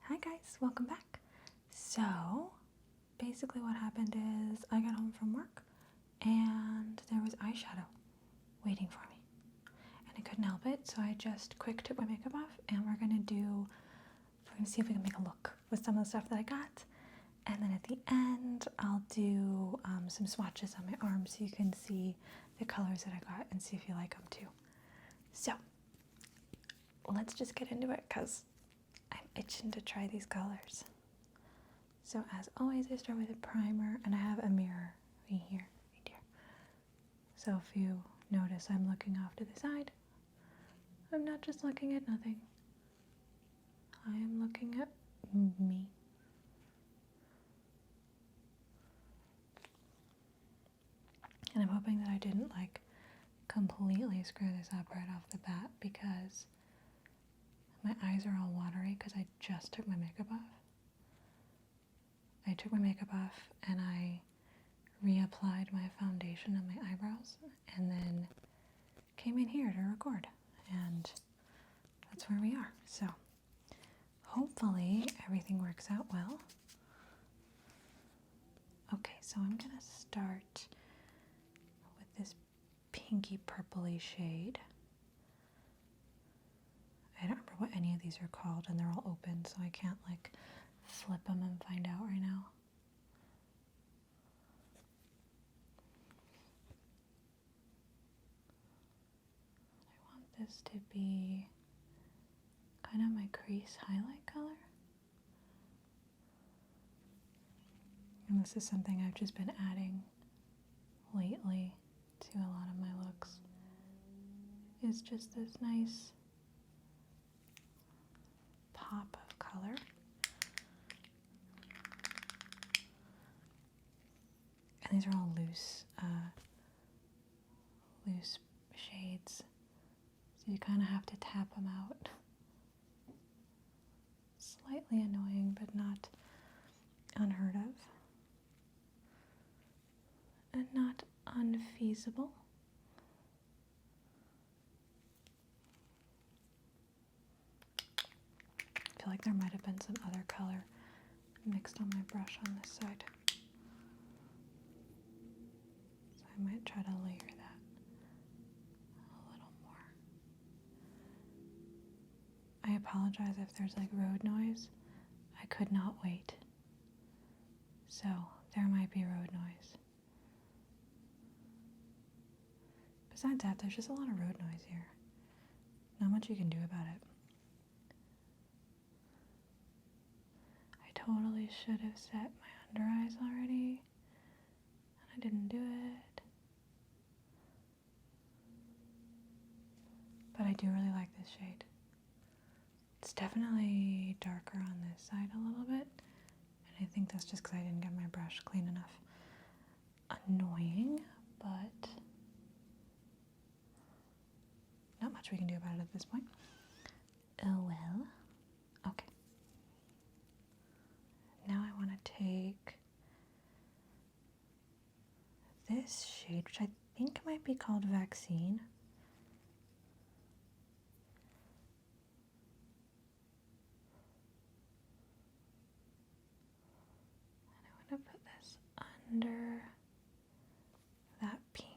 Hi guys, welcome back. So basically what happened is I got home from work and there was eyeshadow waiting for me and I couldn't help it, so I just quick took my makeup off and we're gonna see if we can make a look with some of the stuff that I got, and then at the end I'll do some swatches on my arm so you can see the colors that I got and see if you like them too. So let's just get into it because I'm itching to try these colors. So as always, I start with a primer, and I have a mirror right here. So if you notice I'm looking off to the side, I'm not just looking at nothing. I am looking at me. And I'm hoping that I didn't completely screw this up right off the bat because my eyes are all watery because I just took my makeup off. I took my makeup off and I reapplied my foundation on my eyebrows and then came in here to record, and that's where we are. So hopefully everything works out well. Okay, so I'm gonna start with this pinky purpley shade. I don't remember what any of these are called, and they're all open, so I can't flip them and find out right now. I want this to be kind of my crease highlight color. And this is something I've just been adding lately to a lot of my looks. Is just this nice pop of color. And these are all loose shades, so you kind of have to tap them out. Slightly annoying, but not unheard of, and not unfeasible. I feel like there might have been some other color mixed on my brush on this side, so I might try to layer that a little more. I apologize if there's road noise. I could not wait, so there might be road noise. Besides that, there's just a lot of road noise here. Not much you can do about it. I totally should have set my under eyes already, and I didn't do it. But I do really like this shade. It's definitely darker on this side a little bit, and I think that's just because I didn't get my brush clean enough. Annoying, but not much we can do about it at this point. Oh well. Okay. Now I want to take this shade, which I think might be called Vaccine. And I want to put this under that pink.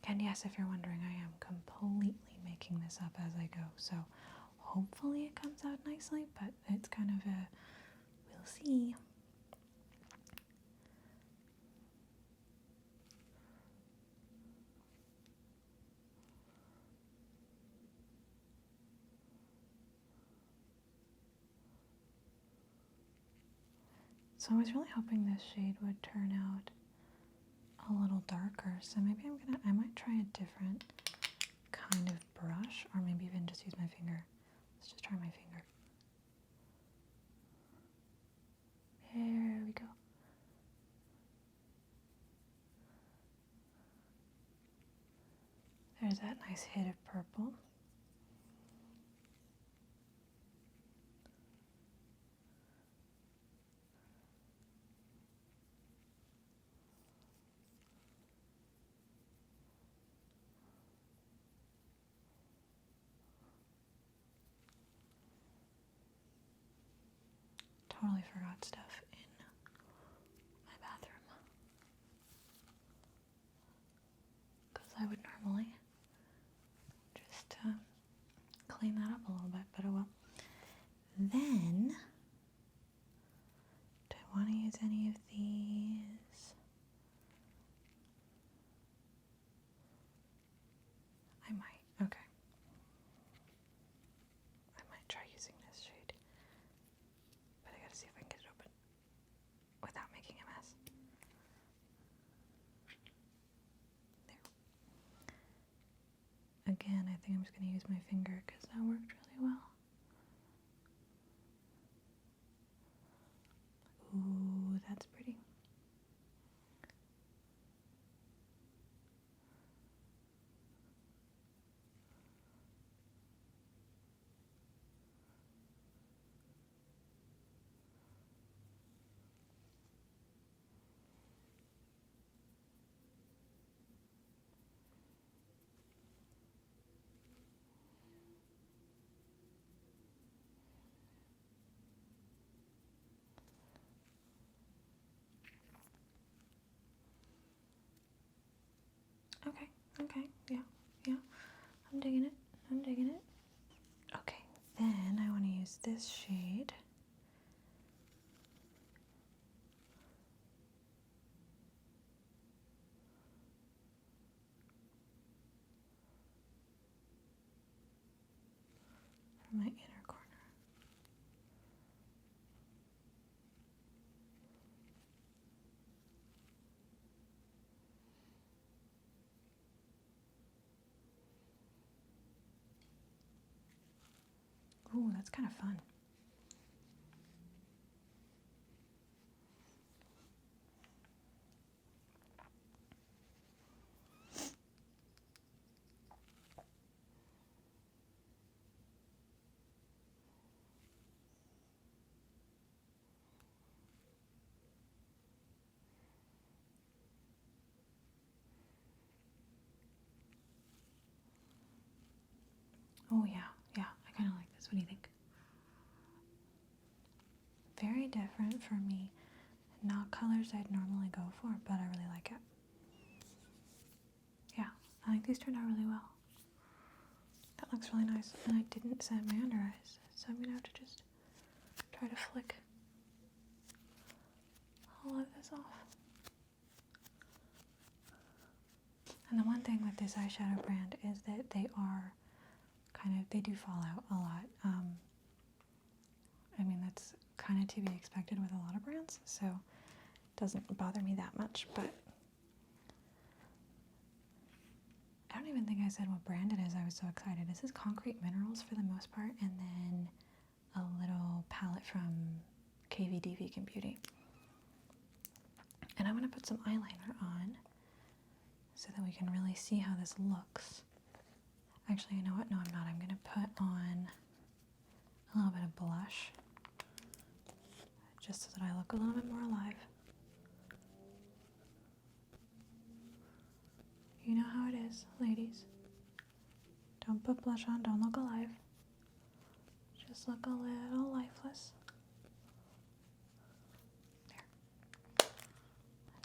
And yes, if you're wondering, I am completely making this up as I go, so hopefully it comes out nicely, but it's kind of we'll see. So I was really hoping this shade would turn out a little darker, so maybe I might try a different kind of brush, or maybe even just use my finger. Let's just try my finger. There we go. There's that nice hit of purple. totally forgot stuff in my bathroom. Because I would normally just clean that up a little bit, but oh well. Then, do I want to use any of these? I might, okay. I might try using this shade, but I gotta see if I can get it open without making a mess. There. Again, I think I'm just gonna use my finger because that worked really well. Ooh, that's pretty. Okay, yeah. I'm digging it. Okay, then I want to use this shade. For my inner corner. Ooh, that's kind of fun. Oh yeah, I kind of like this. What do you think? Very different for me. Not colors I'd normally go for, but I really like it. Yeah, I think these turned out really well. That looks really nice. And I didn't set my under eyes, so I'm gonna have to just try to flick all of this off. And the one thing with this eyeshadow brand is that they are they do fall out a lot. I mean, that's kind of to be expected with a lot of brands, so it doesn't bother me that much, but I don't even think I said what brand it is. I was so excited. This is Concrete Minerals for the most part, and then a little palette from KVD Beauty. And I'm going to put some eyeliner on so that we can really see how this looks. Actually, you know what? No, I'm not. I'm going to put on a little bit of blush just so that I look a little bit more alive. You know how it is, ladies. Don't put blush on, don't look alive. Just look a little lifeless. There.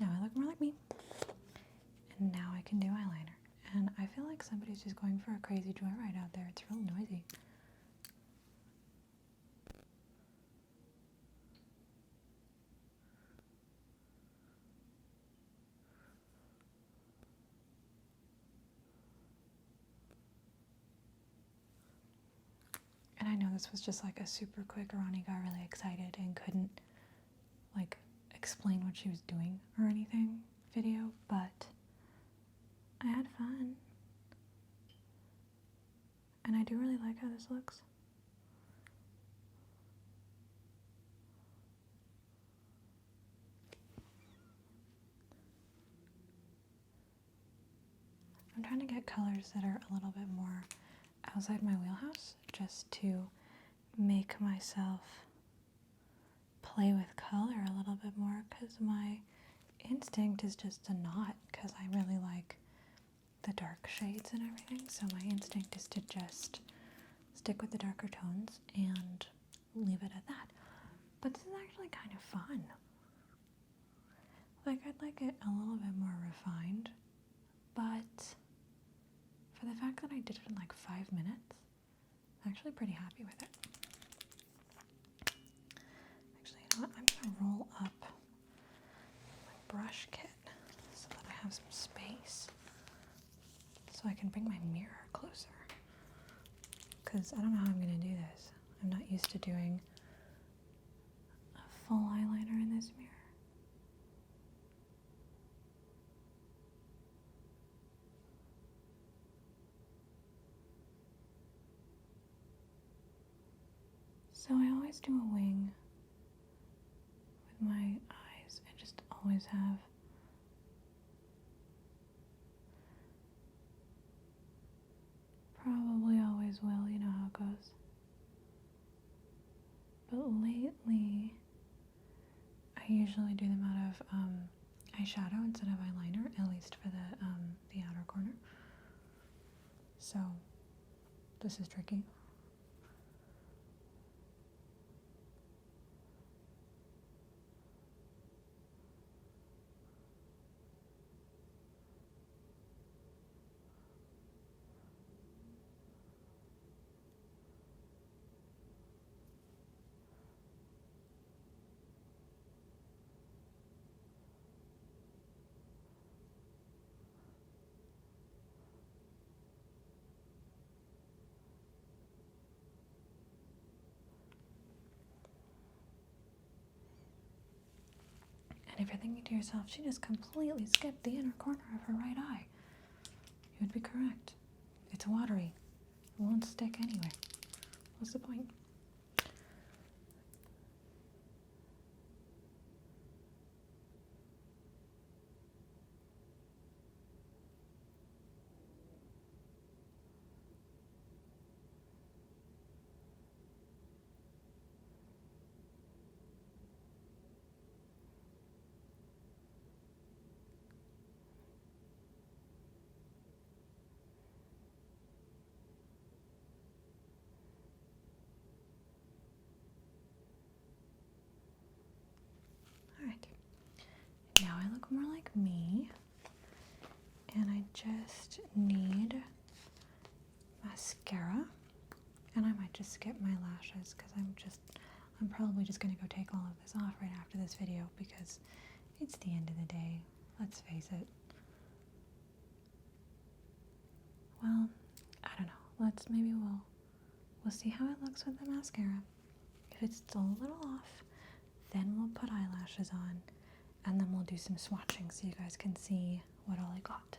Now I look more like me. And now I can do eyeliner. And I feel like somebody's just going for a crazy joyride out there. It's real noisy. And I know this was just like a super quick, Rani got really excited and couldn't like explain what she was doing or anything video, but I had fun. And I do really like how this looks. I'm trying to get colors that are a little bit more outside my wheelhouse, just to make myself play with color a little bit more, because my instinct is just to not, because I really like the dark shades and everything, so my instinct is to just stick with the darker tones and leave it at that. But this is actually kind of fun. Like, I'd like it a little bit more refined, but for the fact that I did it in like 5 minutes, I'm actually pretty happy with it. Actually, you know what? I'm gonna roll up my brush kit so that I have some space so I can bring my mirror closer. Because I don't know how I'm gonna do this. I'm not used to doing a full eyeliner in this mirror. So I always do a wing with my eyes. I just always have. Probably always will, you know how it goes. But lately, I usually do them out of eyeshadow instead of eyeliner, at least for the outer corner. So this is tricky. And if you're thinking to yourself, she just completely skipped the inner corner of her right eye, you would be correct. It's watery. It won't stick anyway. What's the point? Alright. Now I look more like me. And I just need mascara. And I might just skip my lashes because I'm probably just going to go take all of this off right after this video because it's the end of the day. Let's face it. Well, I don't know. We'll see how it looks with the mascara. If it's still a little off, then we'll put eyelashes on and then we'll do some swatching so you guys can see what all I got.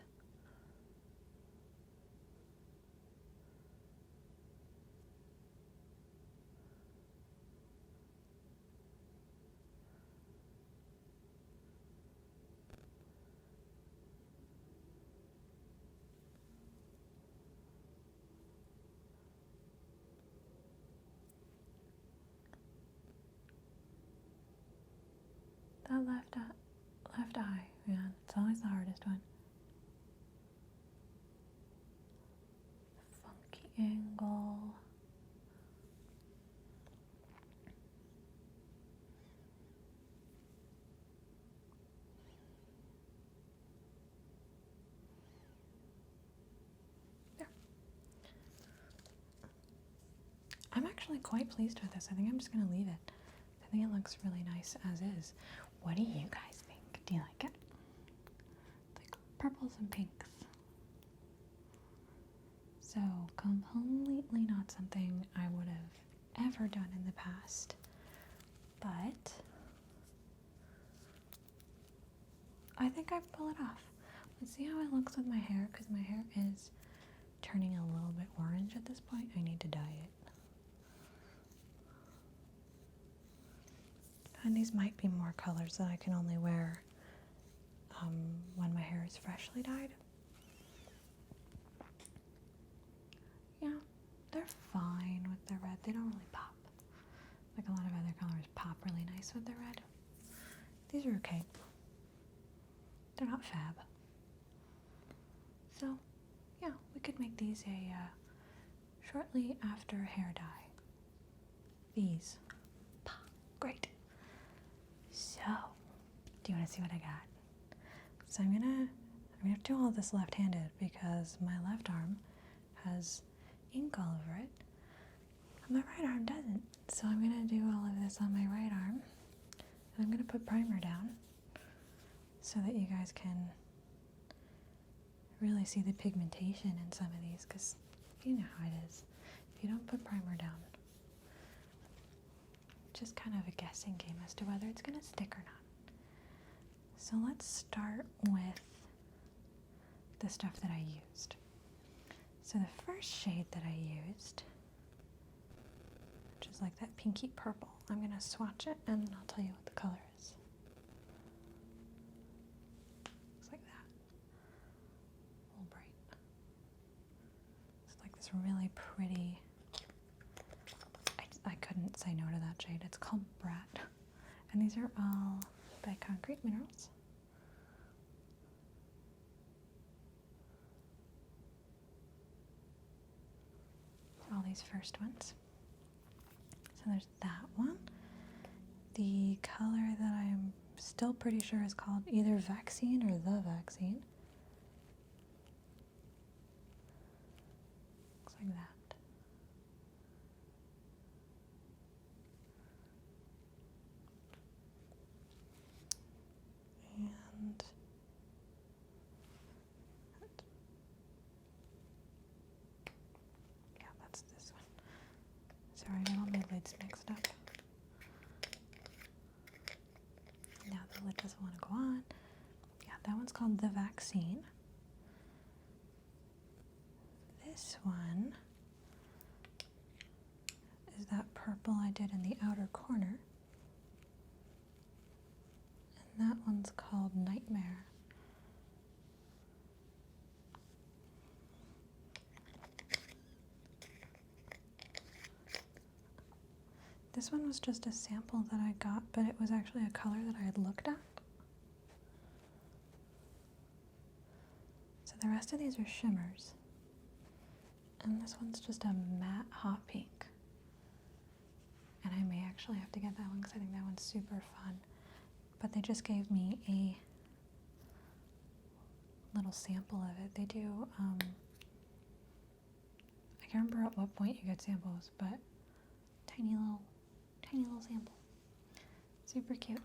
That left eye, yeah, it's always the hardest one. Funky angle. There. I'm actually quite pleased with this. I think I'm just going to leave it. I think it looks really nice as is. What do you guys think? Do you like it? It's like purples and pinks. So, completely not something I would have ever done in the past. But I think I pull it off. Let's see how it looks with my hair, because my hair is turning a little bit orange at this point. I need to dye it. And these might be more colors that I can only wear when my hair is freshly dyed. Yeah, they're fine with the red. They don't really pop. Like a lot of other colors pop really nice with the red. These are okay. They're not fab. So, yeah, we could make these a shortly after hair dye. These. Great. So, do you want to see what I got? So I'm gonna do all this left-handed because my left arm has ink all over it. And my right arm doesn't. So I'm gonna do all of this on my right arm. And I'm gonna put primer down so that you guys can really see the pigmentation in some of these, because you know how it is. If you don't put primer down, just kind of a guessing game as to whether it's gonna stick or not. So let's start with the stuff that I used. So the first shade that I used, which is like that pinky purple, I'm gonna swatch it and I'll tell you what the color is. Looks like that. A little bright. It's like this really pretty, I couldn't say no to that shade. It's called Brat. And these are all by Concrete Minerals. All these first ones. So there's that one. The color that I'm still pretty sure is called either Vaccine or The Vaccine. Looks like that. And yeah, that's this one. Sorry, I got all my lids mixed up. Now the lid doesn't want to go on. Yeah, that one's called The Vaccine. This one is that purple I did in the outer corner. And that one's called Nightmare. This one was just a sample that I got, but it was actually a color that I had looked at. So the rest of these are shimmers. And this one's just a matte hot pink. And I may actually have to get that one because I think that one's super fun. But they just gave me a little sample of it. They do, I can't remember at what point you get samples, but tiny little sample. Super cute.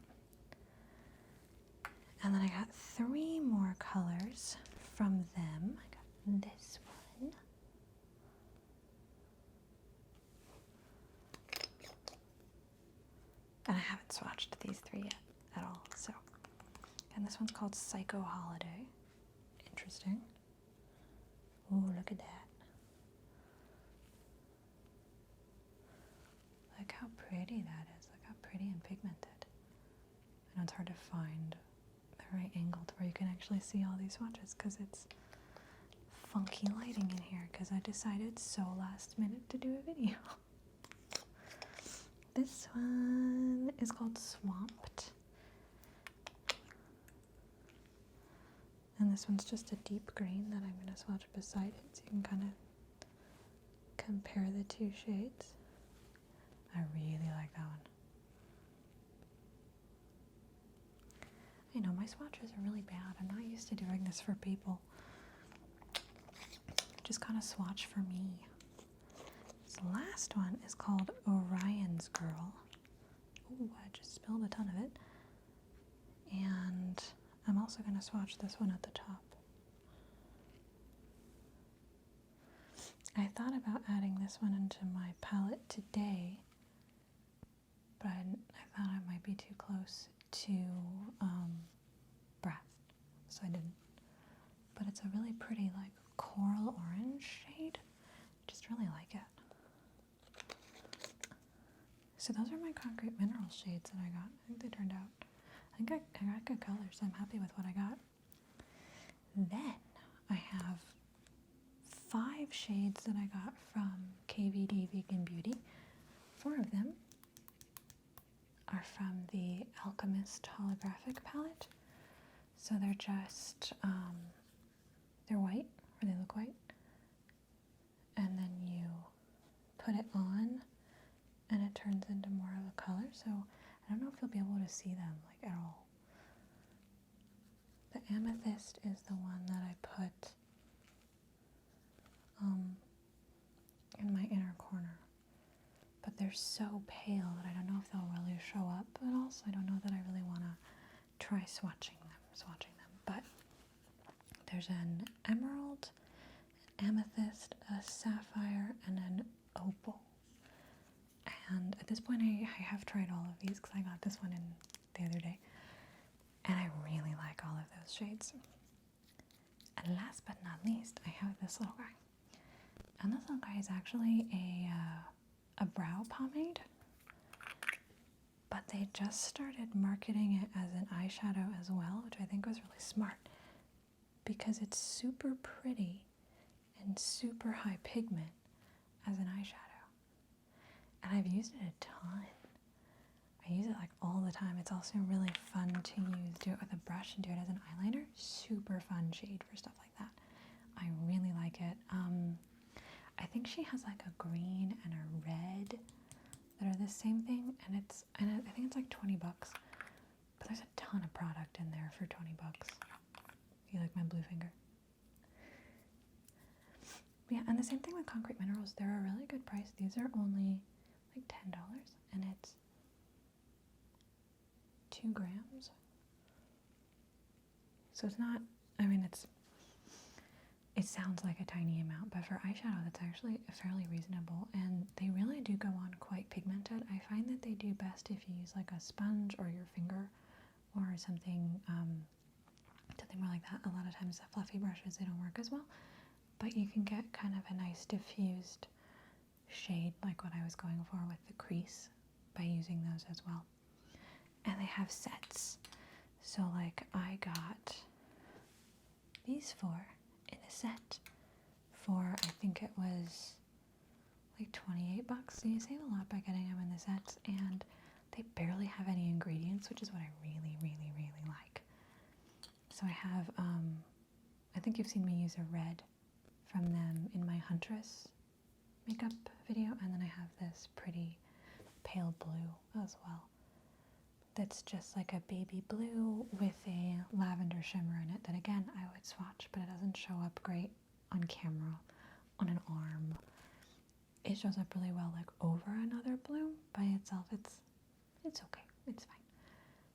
And then I got 3 more colors from them. I got this one. And I haven't swatched these 3 yet at all, so. And this one's called Psycho Holiday. Interesting. Ooh, look at that. Look how pretty that is. Look how pretty and pigmented. I know it's hard to find the right angle to where you can actually see all these swatches because it's funky lighting in here because I decided so last minute to do a video. This one is called Swamped. And this one's just a deep green that I'm going to swatch beside it so you can kind of compare the 2 shades. I really like that one. I know my swatches are really bad. I'm not used to doing this for people. Just kind of swatch for me. This last one is called Orion's Girl. Ooh, I just spilled a ton of it. And I'm also going to swatch this one at the top. I thought about adding this one into my palette today, but I thought it might be too close to Brat, so I didn't. But it's a really pretty like coral orange shade. Just really like it. So those are my Concrete Minerals shades that I got. I think they turned out. I got good colors. I'm happy with what I got. Then I have 5 shades that I got from KVD Vegan Beauty. 4 of them are from the Alchemist holographic palette. So they're just, they're white, or they look white. And then you put it on and it turns into more of a color. So I don't know if you'll be able to see them like at all. The amethyst is the one that I put in my inner corner. But they're so pale that I don't know if they'll really show up, but also I don't know that I really want to try swatching them. But there's an emerald, an amethyst, a sapphire, and an opal. And at this point I have tried all of these because I got this one in the other day. And I really like all of those shades. And last but not least, I have this little guy. And this little guy is actually a brow pomade. But they just started marketing it as an eyeshadow as well, which I think was really smart. Because it's super pretty and super high pigment as an eyeshadow. And I've used it a ton. I use it like all the time. It's also really fun to use. Do it with a brush and do it as an eyeliner. Super fun shade for stuff like that. I really like it. I think she has like a green and a red that are the same thing, and I think it's like $20. But there's a ton of product in there for $20. You like my blue finger? But yeah, and the same thing with concrete minerals. They're a really good price. These are only like $10, and it's 2 grams. So it's not, I mean, it sounds like a tiny amount, but for eyeshadow, that's actually fairly reasonable, and they really do go on quite pigmented. I find that they do best if you use like a sponge or your finger or something more like that. A lot of times the fluffy brushes, they don't work as well, but you can get kind of a nice diffused shade like what I was going for with the crease by using those as well. And they have sets. So like I got these 4 in a set for, I think it was like $28. So you save a lot by getting them in the sets, and they barely have any ingredients, which is what I really, really, really like. So I have, I think you've seen me use a red from them in my Huntress makeup video, and then I have this pretty pale blue as well. That's just like a baby blue with a lavender shimmer in it that, again, I would swatch, but it doesn't show up great on camera, on an arm. It shows up really well like over another blue. By itself, it's okay, it's fine.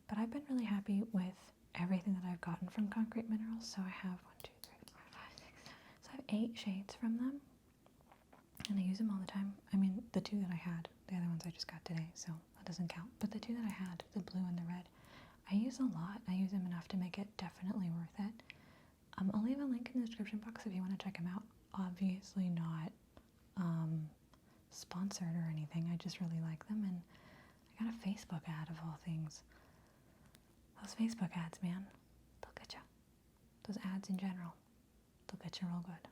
But I've been really happy with everything that I've gotten from Concrete Minerals. So I have 1, 2, 3, 4, 5, 6, 7. So I have 8 shades from them, and I use them all the time. I mean, the 2 that I had, the other ones I just got today, so that doesn't count. But the 2 that I had, the blue and the red, I use a lot. I use them enough to make it definitely worth it. I'll leave a link in the description box if you want to check them out. Obviously not sponsored or anything. I just really like them, and I got a Facebook ad of all things. Those Facebook ads, man, they'll get you. Those ads in general, they'll get you real good.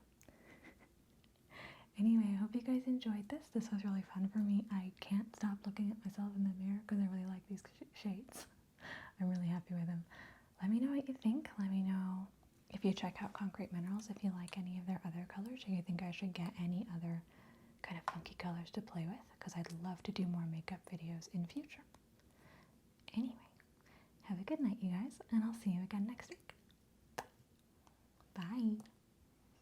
Anyway, I hope you guys enjoyed this. This was really fun for me. I can't stop looking at myself in the mirror because I really like these shades. I'm really happy with them. Let me know what you think. Let me know if you check out Concrete Minerals, if you like any of their other colors, or you think I should get any other kind of funky colors to play with, because I'd love to do more makeup videos in future. Anyway, have a good night, you guys, and I'll see you again next week.